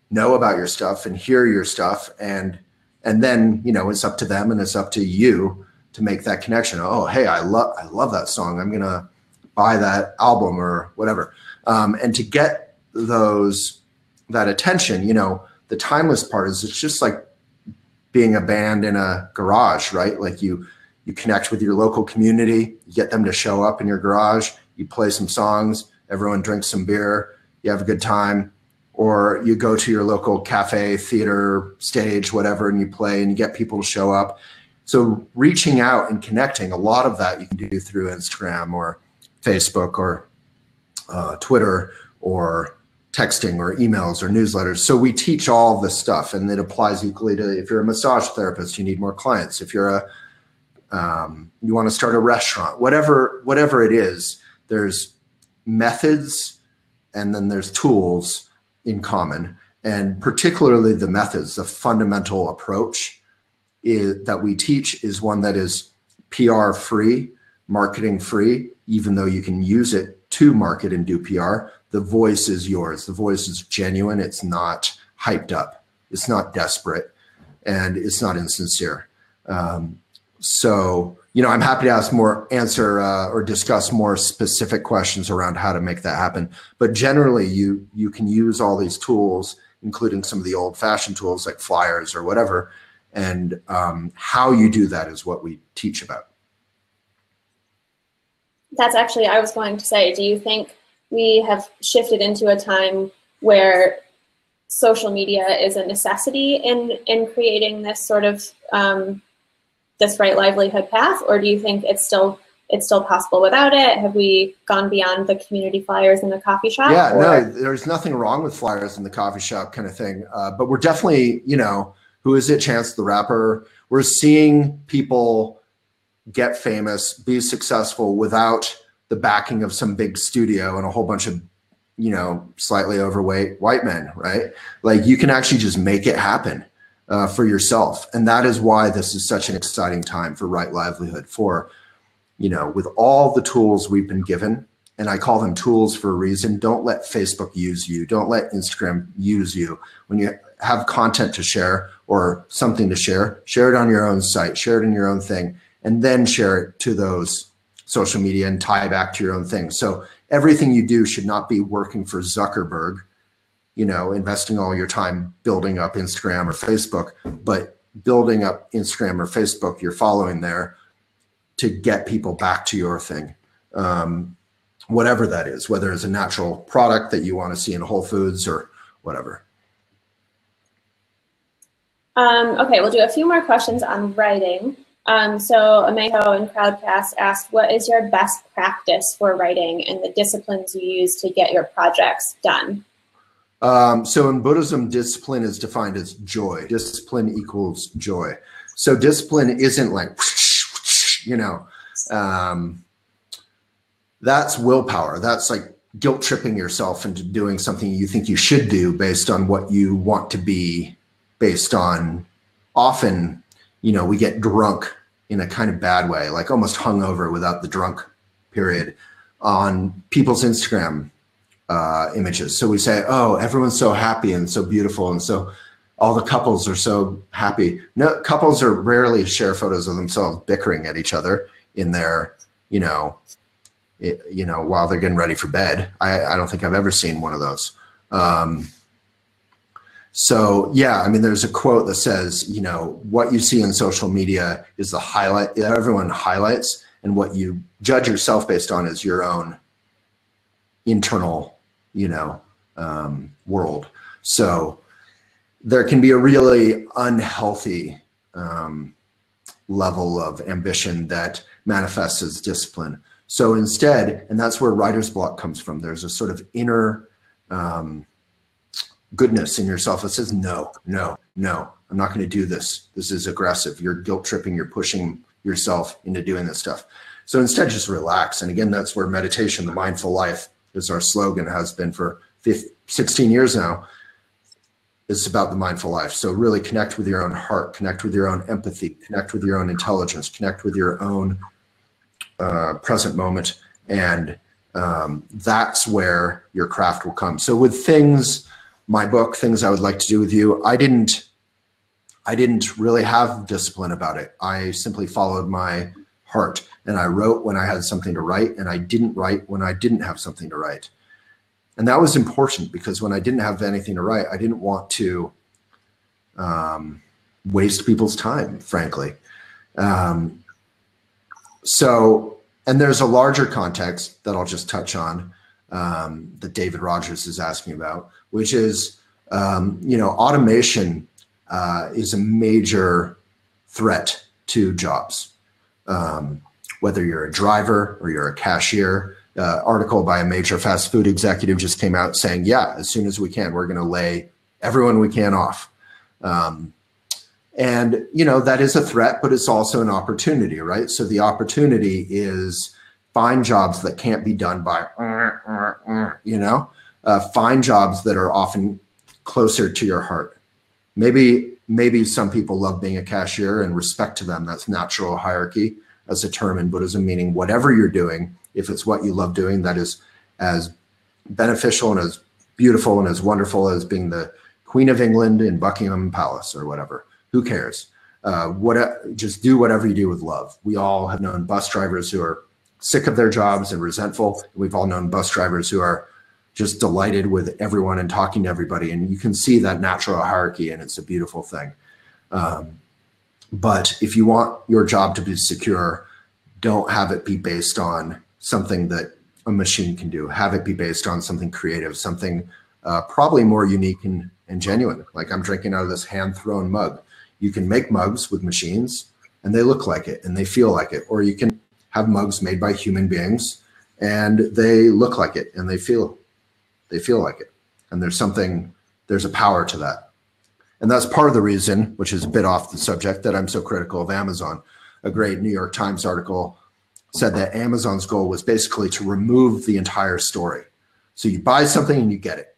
know about your stuff and hear your stuff, and then, you know, it's up to them and it's up to you to make that connection. Oh, hey, I love that song. I'm gonna buy that album or whatever. And to get that attention, you know, the timeless part is it's just like being a band in a garage, right? Like you connect with your local community, you get them to show up in your garage, you play some songs, everyone drinks some beer, you have a good time. Or you go to your local cafe, theater, stage, whatever, and you play and you get people to show up. So reaching out and connecting, a lot of that you can do through Instagram or Facebook or Twitter or texting or emails or newsletters. So we teach all this stuff, and it applies equally to, if you're a massage therapist, you need more clients. If you're you want to start a restaurant, whatever it is, there's methods and then there's tools in common, and particularly the methods, the fundamental approach that we teach is one that is PR free, marketing free, even though you can use it to market and do PR. The voice is yours. The voice is genuine. It's not hyped up. It's not desperate, and it's not insincere. So, you know, I'm happy to answer or discuss more specific questions around how to make that happen. But generally, you can use all these tools, including some of the old-fashioned tools like flyers or whatever. And how you do that is what we teach about. That's actually, I was going to say, do you think we have shifted into a time where social media is a necessity in creating this sort of this right livelihood path, or do you think it's still possible without it? Have we gone beyond the community flyers in the coffee shop? Yeah, no, there's nothing wrong with flyers in the coffee shop kind of thing. But we're definitely, you know, who is it? Chance the Rapper. We're seeing people get famous, be successful without the backing of some big studio and a whole bunch of, you know, slightly overweight white men, right? Like you can actually just make it happen for yourself. And that is why this is such an exciting time for Right Livelihood, for, you know, with all the tools we've been given, and I call them tools for a reason. Don't let Facebook use you. Don't let Instagram use you. When you have content to share or something to share it on your own site, share it in your own thing, and then share it to those social media and tie back to your own thing. So everything you do should not be working for Zuckerberg, you know, investing all your time building up Instagram or Facebook, but building up Instagram or Facebook, you're following there to get people back to your thing. Whatever that is, whether it's a natural product that you want to see in Whole Foods or whatever. Okay, we'll do a few more questions on writing. So Amejo in Crowdcast asked, what is your best practice for writing and the disciplines you use to get your projects done? So in Buddhism, discipline is defined as joy. Discipline equals joy. So discipline isn't like, you know, that's willpower. That's like guilt tripping yourself into doing something you think you should do based on what you want to be, based on, often, you know, we get drunk in a kind of bad way, like almost hungover without the drunk period on people's Instagram images. So we say, oh, everyone's so happy and so beautiful. And so all the couples are so happy. No, couples are rarely share photos of themselves bickering at each other in their, you know, while they're getting ready for bed. I don't think I've ever seen one of those. So yeah, I mean, there's a quote that says, you know, what you see in social media is the highlight, everyone highlights, and what you judge yourself based on is your own internal, you know, world. So there can be a really unhealthy level of ambition that manifests as discipline. So instead, and that's where writer's block comes from, there's a sort of inner goodness in yourself that says, no, no, no, I'm not going to do this. This is aggressive. You're guilt tripping. You're pushing yourself into doing this stuff. So instead, just relax. And again, that's where meditation, the mindful life, is our slogan, has been for 16 years now. It's about the mindful life. So really connect with your own heart, connect with your own empathy, connect with your own intelligence, connect with your own present moment. And that's where your craft will come. So with things, my book, Things I Would Like to Do With You, I didn't really have discipline about it. I simply followed my heart, and I wrote when I had something to write, and I didn't write when I didn't have something to write. And that was important, because when I didn't have anything to write, I didn't want to waste people's time, frankly. So, and there's a larger context that I'll just touch on that David Rogers is asking about, which is, you know, automation is a major threat to jobs. Whether you're a driver or you're a cashier, article by a major fast food executive just came out saying, yeah, as soon as we can, we're going to lay everyone we can off. And, you know, that is a threat, but it's also an opportunity, right? So the opportunity is find jobs that can't be done by, you know, find jobs that are often closer to your heart. Maybe some people love being a cashier, and respect to them. That's natural hierarchy as a term in Buddhism, meaning whatever you're doing, if it's what you love doing, that is as beneficial and as beautiful and as wonderful as being the Queen of England in Buckingham Palace or whatever. Who cares? Just do whatever you do with love. We all have known bus drivers who are sick of their jobs and resentful. We've all known bus drivers who are just delighted with everyone and talking to everybody. And you can see that natural hierarchy, and it's a beautiful thing. But if you want your job to be secure, don't have it be based on something that a machine can do. Have it be based on something creative, something probably more unique and genuine. Like I'm drinking out of this hand-thrown mug. You can make mugs with machines. and they look like it and they feel like it. Or you can have mugs made by human beings and they look like it and they feel like it. And there's a power to that. And that's part of the reason, which is a bit off the subject, that I'm so critical of Amazon. A great New York Times article said that Amazon's goal was basically to remove the entire story. So you buy something and you get it.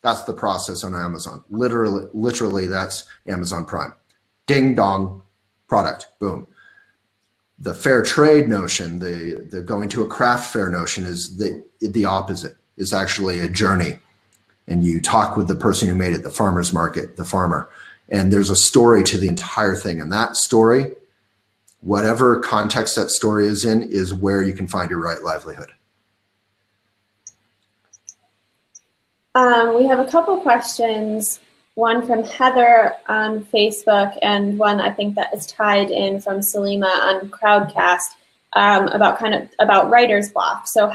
That's the process on Amazon. Literally, that's Amazon Prime. Ding dong, product, boom. The fair trade notion, the going to a craft fair notion is the opposite. It's actually a journey. And you talk with the person who made it, the farmer's market, the farmer. And there's a story to the entire thing. And that story, whatever context that story is in, is where you can find your right livelihood. We have a couple questions, one from Heather on Facebook and one I think that is tied in from Salima on Crowdcast about writer's block. So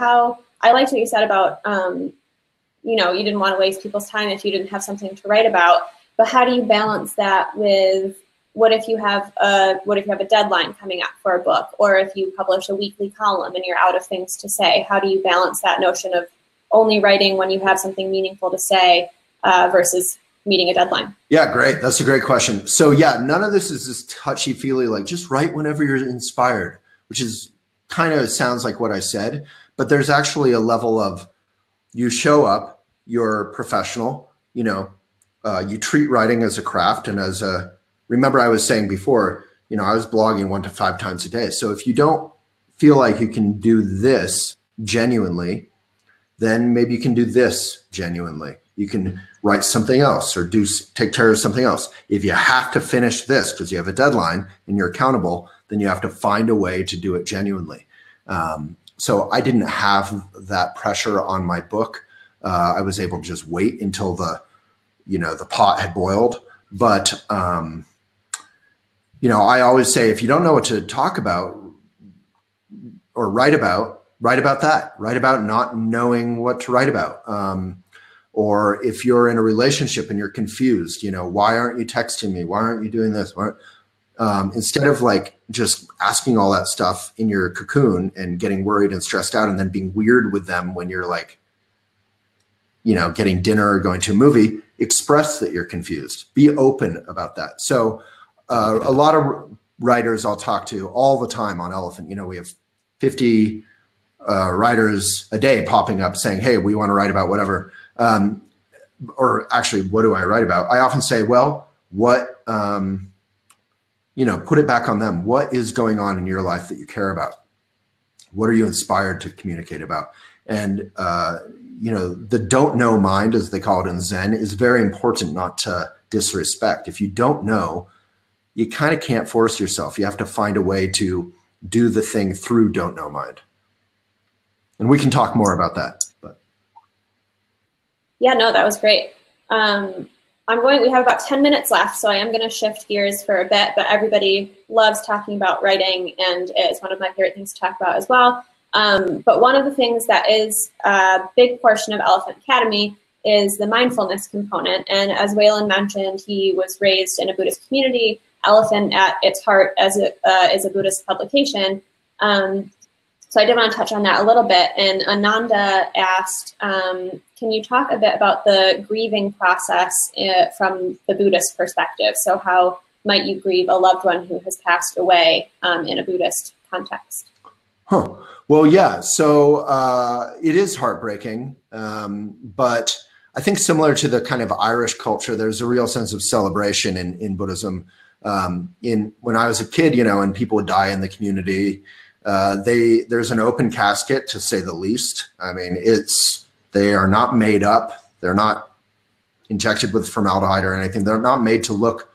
I liked what you said about, you didn't want to waste people's time if you didn't have something to write about, but how do you balance that with what if you have a deadline coming up for a book, or if you publish a weekly column and you're out of things to say? How do you balance that notion of only writing when you have something meaningful to say versus meeting a deadline? Yeah, great. That's a great question. So yeah, none of this is this touchy-feely, like just write whenever you're inspired, which is kind of sounds like what I said, but there's actually a level of you show up, you're professional, you treat writing as a craft and remember I was saying before, I was blogging 1 to 5 times a day. So if you don't feel like you can do this genuinely, then maybe you can do this genuinely. You can write something else or take care of something else. If you have to finish this because you have a deadline and you're accountable, then you have to find a way to do it genuinely. So I didn't have that pressure on my book. I was able to just wait until the pot had boiled. But, I always say, if you don't know what to talk about or write about that. Write about not knowing what to write about. Or if you're in a relationship and you're confused, why aren't you texting me? Why aren't you doing this? Instead of like just asking all that stuff in your cocoon and getting worried and stressed out and then being weird with them when you're like, getting dinner or going to a movie, express that you're confused. Be open about that. So a lot of writers I'll talk to all the time on Elephant, we have 50 writers a day popping up saying, hey, we want to write about whatever. Or actually, what do I write about? I often say, well, what, put it back on them. What is going on in your life that you care about? What are you inspired to communicate about? And, the don't know mind, as they call it in Zen, is very important not to disrespect. If you don't know, you kind of can't force yourself. You have to find a way to do the thing through don't know mind. And we can talk more about that. But yeah, no, that was great. We have about 10 minutes left, so I am going to shift gears for a bit, but everybody loves talking about writing, and it's one of my favorite things to talk about as well. But one of the things that is a big portion of Elephant Academy is the mindfulness component. And as Waylon mentioned, he was raised in a Buddhist community. Elephant at its heart is a Buddhist publication. So I did want to touch on that a little bit. And Ananda asked, can you talk a bit about the grieving process from the Buddhist perspective? So how might you grieve a loved one who has passed away in a Buddhist context? Huh. Well, yeah. So it is heartbreaking, but I think similar to the kind of Irish culture, there's a real sense of celebration in Buddhism. When I was a kid, and people would die in the community, there's an open casket, to say the least. I mean, they are not made up. They're not injected with formaldehyde or anything. They're not made to look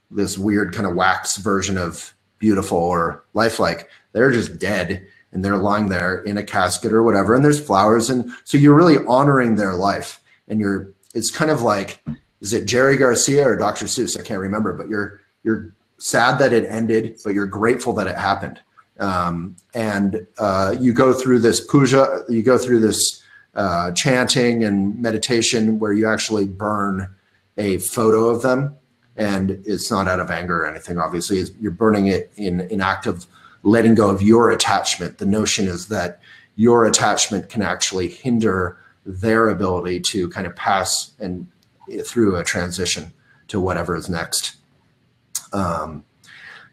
this weird kind of wax version of beautiful or lifelike. They're just dead and they're lying there in a casket or whatever. And there's flowers. And so you're really honoring their life. And it's kind of like, is it Jerry Garcia or Dr. Seuss? I can't remember, but you're sad that it ended, but you're grateful that it happened. You go through this puja, you go through this chanting and meditation where you actually burn a photo of them And it's not out of anger or anything, obviously. You're burning it in act of letting go of your attachment. The notion is that your attachment can actually hinder their ability to kind of pass and through a transition to whatever is next.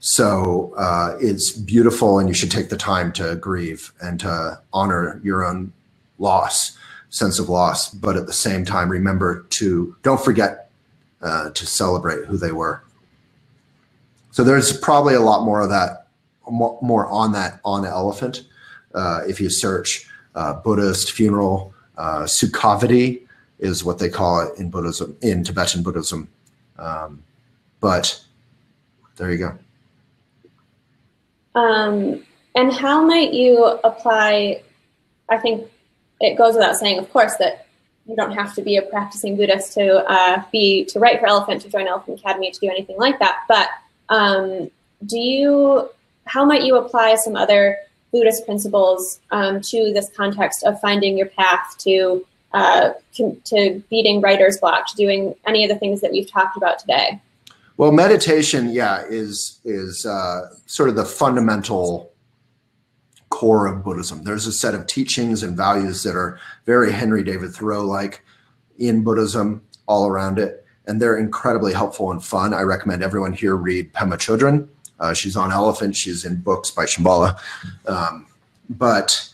So it's beautiful, and you should take the time to grieve and to honor your own loss, sense of loss. But at the same time, remember to, don't forget to celebrate who they were. So there's probably a lot more of that, more on that on Elephant. If you search Buddhist funeral, Sukhavati is what they call it in Buddhism, in Tibetan Buddhism. But there you go. And how might you apply, I think it goes without saying, of course, that you don't have to be a practicing Buddhist to write for Elephant, to join Elephant Academy, to do anything like that. But how might you apply some other Buddhist principles to this context of finding your path to beating writer's block, to doing any of the things that we've talked about today? Well, meditation, yeah, is sort of the fundamental core of Buddhism. There's a set of teachings and values that are very Henry David Thoreau-like in Buddhism all around it, and they're incredibly helpful and fun. I recommend everyone here read Pema Chodron. She's on Elephant. She's in books by Shambhala. But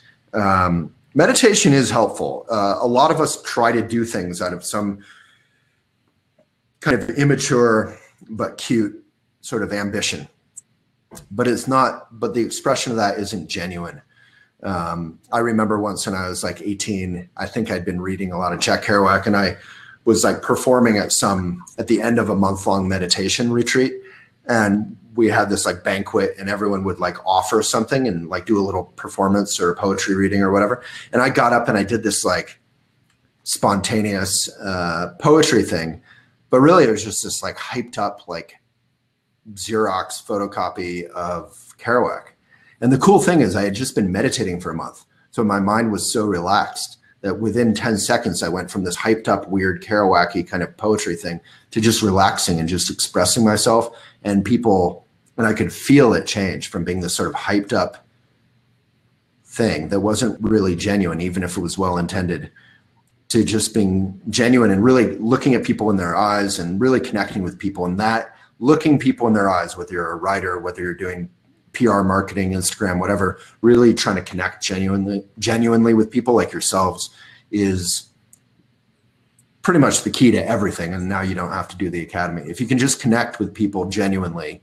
meditation is helpful. A lot of us try to do things out of some kind of immature but cute sort of ambition. But it's not, but the expression of that isn't genuine. I remember once when I was like 18, I think I'd been reading a lot of Jack Kerouac, and I was like performing at the end of a month-long meditation retreat. And we had this like banquet, and everyone would like offer something and like do a little performance or poetry reading or whatever. And I got up and I did this like spontaneous poetry thing, but really it was just this like hyped up like Xerox photocopy of Kerouac. And the cool thing is I had just been meditating for a month. So my mind was so relaxed that within 10 seconds, I went from this hyped up, weird Kerouac-y kind of poetry thing to just relaxing and just expressing myself. And I could feel it change from being this sort of hyped up thing that wasn't really genuine, even if it was well-intended, to just being genuine and really looking at people in their eyes and really connecting with people. And that looking people in their eyes, whether you're a writer, whether you're doing PR marketing, Instagram, whatever, really trying to connect genuinely with people like yourselves is pretty much the key to everything. And now you don't have to do the academy. If you can just connect with people genuinely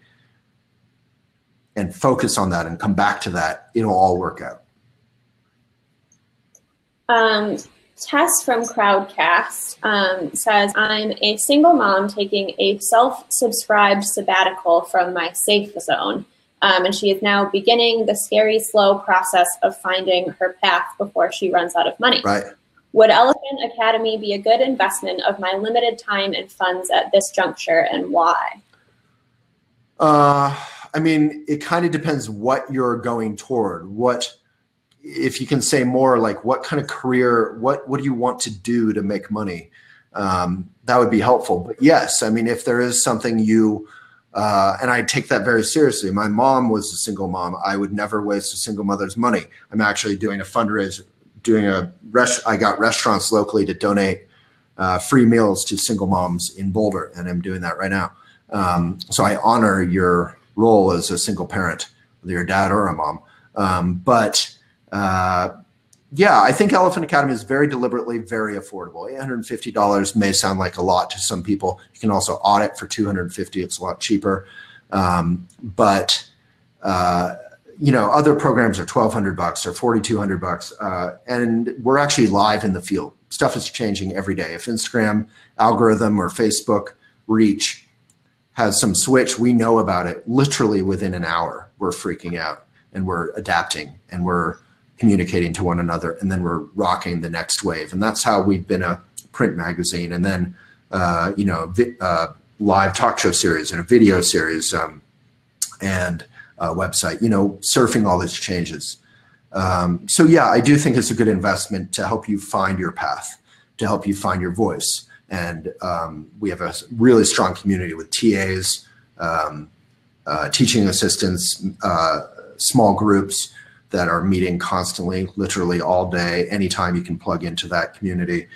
and focus on that and come back to that, it'll all work out. Tess from Crowdcast says, I'm a single mom taking a self-subscribed sabbatical from my safe zone. And she is now beginning the scary, slow process of finding her path before she runs out of money. Right. Would Elephant Academy be a good investment of my limited time and funds at this juncture, and why? I mean, it kind of depends what you're going toward. If you can say more like what kind of career, what do you want to do to make money? That would be helpful. But yes, I mean, if there is something and I take that very seriously. My mom was a single mom. I would never waste a single mother's money. I'm actually doing a fundraiser, I got restaurants locally to donate free meals to single moms in Boulder, and I'm doing that right now. So I honor your role as a single parent, whether you're a dad or a mom. Yeah, I think Elephant Academy is very deliberately very affordable. $850 may sound like a lot to some people. You can also audit for $250. It's a lot cheaper. You know, other programs are $1,200 or $4,200. And we're actually live in the field. Stuff is changing every day. If Instagram algorithm or Facebook reach has some switch, we know about it literally within an hour. We're freaking out and we're adapting and we're communicating to one another, and then we're rocking the next wave. And that's how we've been a print magazine, and then you know, live talk show series and a video series and a website, you know, surfing all these changes. So yeah, I do think it's a good investment to help you find your path, to help you find your voice, And we have a really strong community with TAs, teaching assistants, small groups that are meeting constantly, literally all day. Anytime you can plug into that community.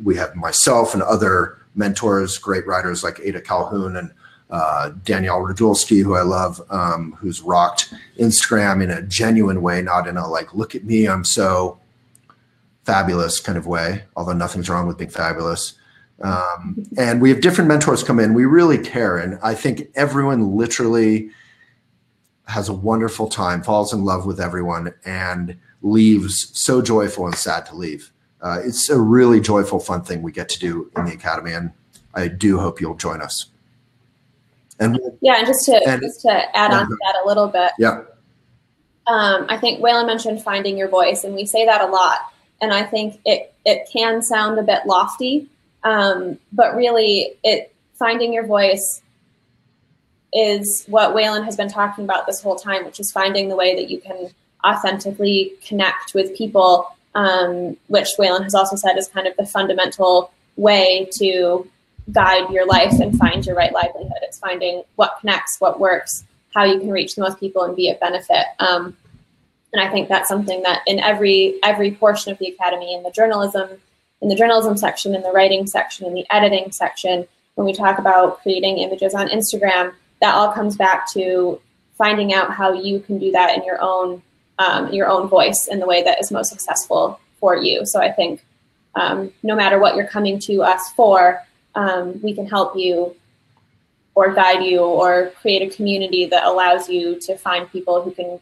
We have myself and other mentors, great writers like Ada Calhoun and Danielle Radulski, who I love, who's rocked Instagram in a genuine way, not in a like, look at me, I'm so fabulous kind of way, although nothing's wrong with being fabulous. And we have different mentors come in. We really care. And I think everyone literally has a wonderful time, falls in love with everyone, and leaves so joyful and sad to leave. It's a really joyful, fun thing we get to do in the Academy. And I do hope you'll join us. And yeah, and just to add on to that a little bit. Yeah. I think Waylon mentioned finding your voice, and we say that a lot. And I think it can sound a bit lofty, but really finding your voice is what Waylon has been talking about this whole time, which is finding the way that you can authentically connect with people, which Waylon has also said is kind of the fundamental way to guide your life and find your right livelihood. It's finding what connects, what works, how you can reach the most people and be of benefit. And I think that's something that in every portion of the Academy, in the journalism section, in the writing section, in the editing section, when we talk about creating images on Instagram, that all comes back to finding out how you can do that in your own voice in the way that is most successful for you. So I think no matter what you're coming to us for, we can help you or guide you or create a community that allows you to find people who can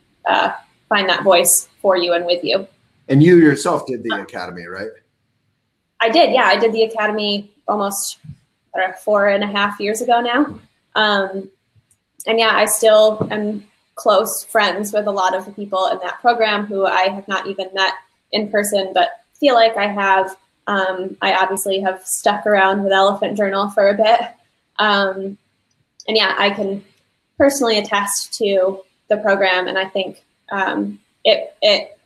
find that voice for you and with you. And you yourself did the Academy, right? I did, yeah. I did the Academy almost 4.5 years ago now. And yeah, I still am close friends with a lot of the people in that program who I have not even met in person, but feel like I have. I obviously have stuck around with Elephant Journal for a bit. And yeah, I can personally attest to the program. And I think it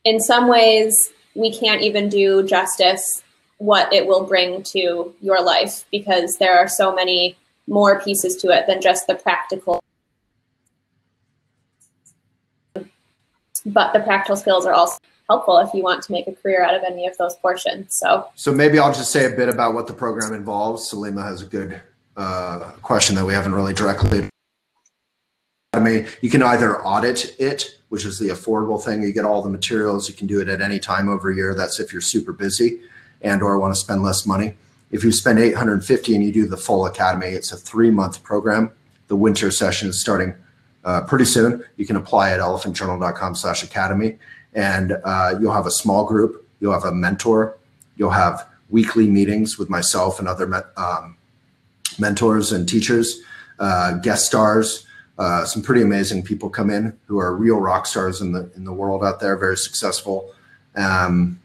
in some ways, we can't even do justice what it will bring to your life, because there are so many more pieces to it than just the practical. But the practical skills are also helpful if you want to make a career out of any of those portions. So maybe I'll just say a bit about what the program involves. Salima has a good question that we haven't really directly. I mean, you can either audit it, which is the affordable thing. You get all the materials. You can do it at any time over a year. That's if you're super busy and or want to spend less money. If you spend $850 and you do the full Academy, it's a 3-month program. The winter session is starting pretty soon. You can apply at elephantjournal.com/academy, and you'll have a small group. You'll have a mentor. You'll have weekly meetings with myself and other mentors and teachers, guest stars. Some pretty amazing people come in who are real rock stars in the world out there, very successful. And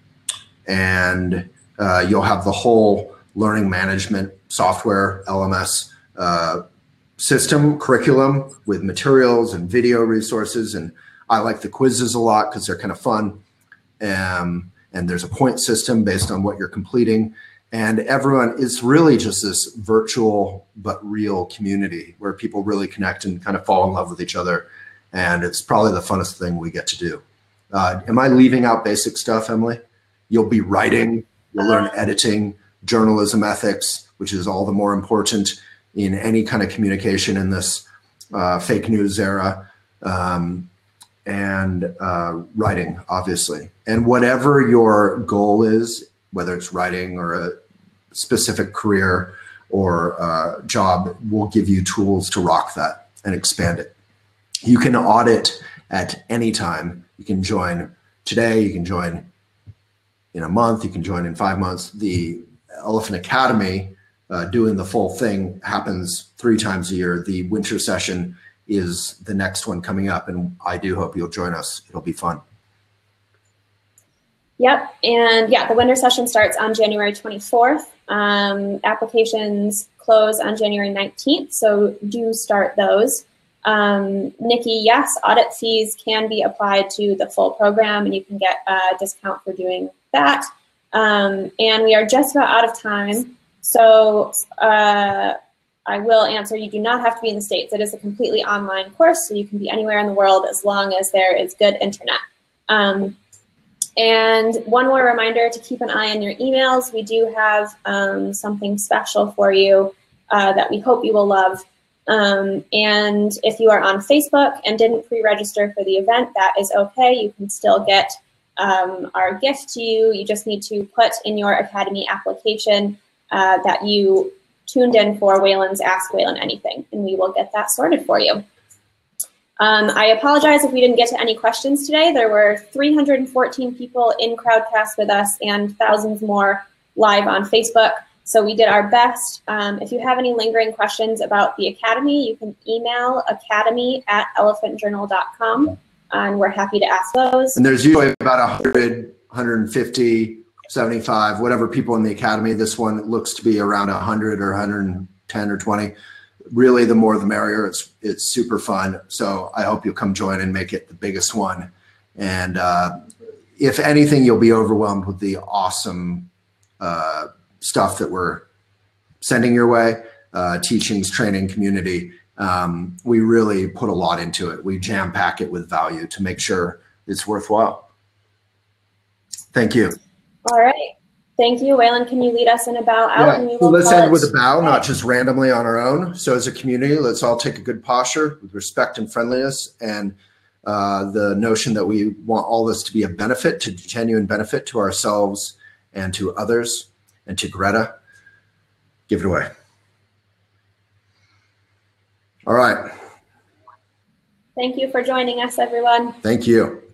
you'll have the whole learning management software, LMS system, curriculum with materials and video resources. And I like the quizzes a lot because they're kind of fun. And there's a point system based on what you're completing. And everyone, it's really just this virtual but real community where people really connect and kind of fall in love with each other. And it's probably the funnest thing we get to do. Am I leaving out basic stuff, Emily? You'll be writing, you'll learn editing, journalism ethics, which is all the more important in any kind of communication in this fake news era, and writing, obviously. And whatever your goal is, whether it's writing or a specific career or job, will give you tools to rock that and expand it. You can audit at any time. You can join today, you can join in a month, you can join in 5 months. The Elephant Academy, doing the full thing, happens 3 times a year. The winter session is the next one coming up, and I do hope you'll join us. It'll be fun. Yep, and yeah, the winter session starts on January 24th. Applications close on January 19th, so do start those. Nikki, yes, audit fees can be applied to the full program, and you can get a discount for doing that. And we are just about out of time. So I will answer, you do not have to be in the States. It is a completely online course, so you can be anywhere in the world as long as there is good internet. And one more reminder to keep an eye on your emails. We do have something special for you that we hope you will love. And if you are on Facebook and didn't pre-register for the event, that is okay. You can still get our gift to you. You just need to put in your Academy application that you tuned in for Waylon's Ask Waylon Anything, and we will get that sorted for you. I apologize if we didn't get to any questions today. There were 314 people in Crowdcast with us and thousands more live on Facebook. So we did our best. If you have any lingering questions about the Academy, you can email academy@elephantjournal.com, and we're happy to ask those. And there's usually about 100, 150, 75, whatever people in the Academy. This one looks to be around 100 or 110 or 20. Really, the more the merrier. It's super fun. So I hope you'll come join and make it the biggest one. And if anything, you'll be overwhelmed with the awesome stuff that we're sending your way, teachings, training, community. We really put a lot into it. We jam pack it with value to make sure it's worthwhile. Thank you. All right. Thank you. Waylon, can you lead us in a bow out? Yeah. And we So will let's call end it with a bow, not just randomly on our own. So as a community, let's all take a good posture with respect and friendliness, and the notion that we want all this to be a benefit, to genuine benefit to ourselves and to others and to Greta. Give it away. All right. Thank you for joining us, everyone. Thank you.